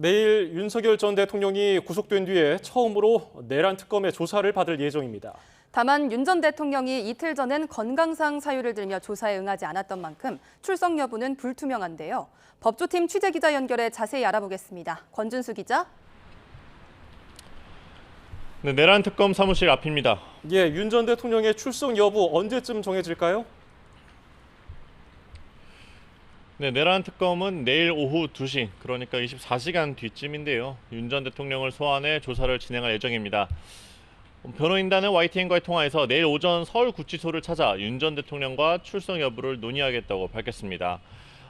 내일 윤석열 전 대통령이 구속된 뒤에 처음으로 내란 특검의 조사를 받을 예정입니다. 다만 윤 전 대통령이 이틀 전엔 건강상 사유를 들며 조사에 응하지 않았던 만큼 출석 여부는 불투명한데요. 법조팀 취재기자 연결해 자세히 알아보겠습니다. 권준수 기자. 네, 내란 특검 사무실 앞입니다. 윤 전 대통령의 출석 여부 언제쯤 정해질까요? 네, 내란 특검은 내일 오후 2시, 그러니까 24시간 뒤쯤인데요. 윤 전 대통령을 소환해 조사를 진행할 예정입니다. 변호인단은 YTN과의 통화에서 내일 오전 서울구치소를 찾아 윤 전 대통령과 출석 여부를 논의하겠다고 밝혔습니다.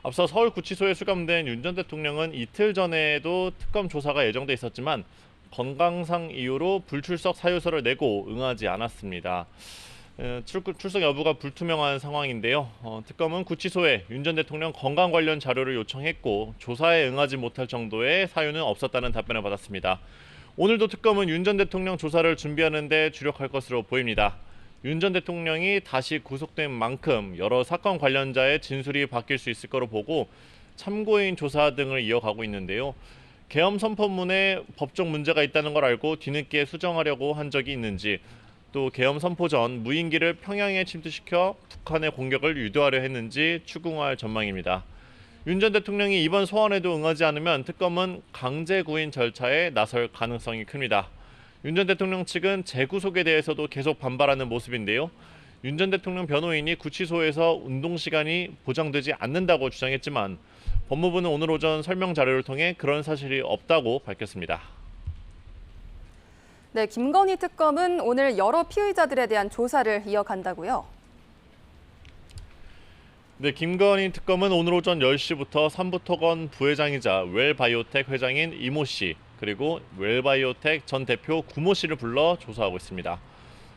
앞서 서울구치소에 수감된 윤 전 대통령은 이틀 전에도 특검 조사가 예정돼 있었지만 건강상 이유로 불출석 사유서를 내고 응하지 않았습니다. 출석 여부가 불투명한 상황인데요. 특검은 구치소에 윤 전 대통령 건강 관련 자료를 요청했고 조사에 응하지 못할 정도의 사유는 없었다는 답변을 받았습니다. 오늘도 특검은 윤 전 대통령 조사를 준비하는 데 주력할 것으로 보입니다. 윤 전 대통령이 다시 구속된 만큼 여러 사건 관련자의 진술이 바뀔 수 있을 거로 보고 참고인 조사 등을 이어가고 있는데요. 계엄 선포문에 법적 문제가 있다는 걸 알고 뒤늦게 수정하려고 한 적이 있는지, 또 계엄 선포 전 무인기를 평양에 침투시켜 북한의 공격을 유도하려 했는지 추궁할 전망입니다. 윤 전 대통령이 이번 소환에도 응하지 않으면 특검은 강제 구인 절차에 나설 가능성이 큽니다. 윤 전 대통령 측은 재구속에 대해서도 계속 반발하는 모습인데요. 윤 전 대통령 변호인이 구치소에서 운동 시간이 보장되지 않는다고 주장했지만 법무부는 오늘 오전 설명 자료를 통해 그런 사실이 없다고 밝혔습니다. 네, 김건희 특검은 오늘 여러 피의자들에 대한 조사를 이어간다고요? 네, 김건희 특검은 오늘 오전 10시부터 삼부토건 부회장이자 웰바이오텍 회장인 이모 씨, 그리고 웰바이오텍 전 대표 구모 씨를 불러 조사하고 있습니다.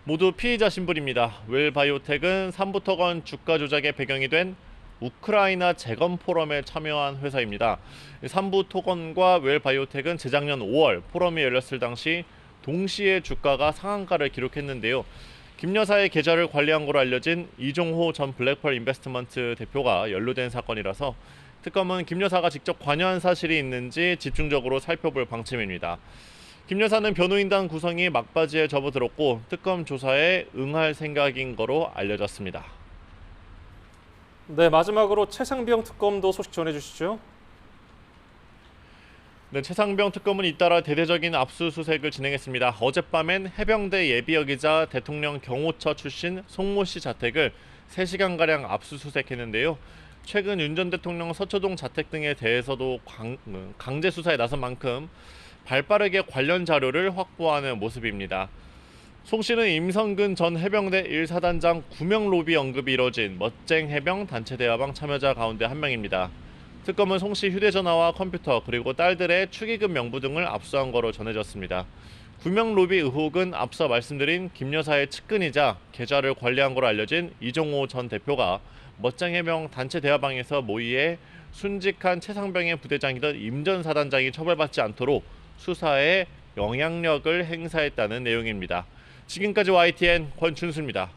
모두 피의자 신분입니다. 웰바이오텍은 삼부토건 주가 조작의 배경이 된 우크라이나 재건 포럼에 참여한 회사입니다. 삼부토건과 웰바이오텍은 재작년 5월 포럼이 열렸을 당시 동시에 주가가 상한가를 기록했는데요. 김 여사의 계좌를 관리한 것으로 알려진 이종호 전 블랙펄 인베스트먼트 대표가 연루된 사건이라서 특검은 김 여사가 직접 관여한 사실이 있는지 집중적으로 살펴볼 방침입니다. 김 여사는 변호인단 구성이 막바지에 접어들었고 특검 조사에 응할 생각인 거로 알려졌습니다. 네, 마지막으로 최상병 특검도 소식 전해주시죠. 네, 최상병 특검은 잇따라 대대적인 압수수색을 진행했습니다. 어젯밤엔 해병대 예비역이자 대통령 경호처 출신 송모 씨 자택을 3시간가량 압수수색했는데요. 최근 윤 전 대통령 서초동 자택 등에 대해서도 강제 수사에 나선 만큼 발빠르게 관련 자료를 확보하는 모습입니다. 송 씨는 임성근 전 해병대 1사단장 구명 로비 언급이 이뤄진 멋쟁 해병 단체 대화방 참여자 가운데 한 명입니다. 특검은 송 씨 휴대전화와 컴퓨터 그리고 딸들의 축의금 명부 등을 압수한 거로 전해졌습니다. 구명 로비 의혹은 앞서 말씀드린 김 여사의 측근이자 계좌를 관리한 거로 알려진 이종호 전 대표가 멋쟁 해병 단체 대화방에서 모의해 순직한 최상병의 부대장이던 임 전 사단장이 처벌받지 않도록 수사에 영향력을 행사했다는 내용입니다. 지금까지 YTN 권준수입니다.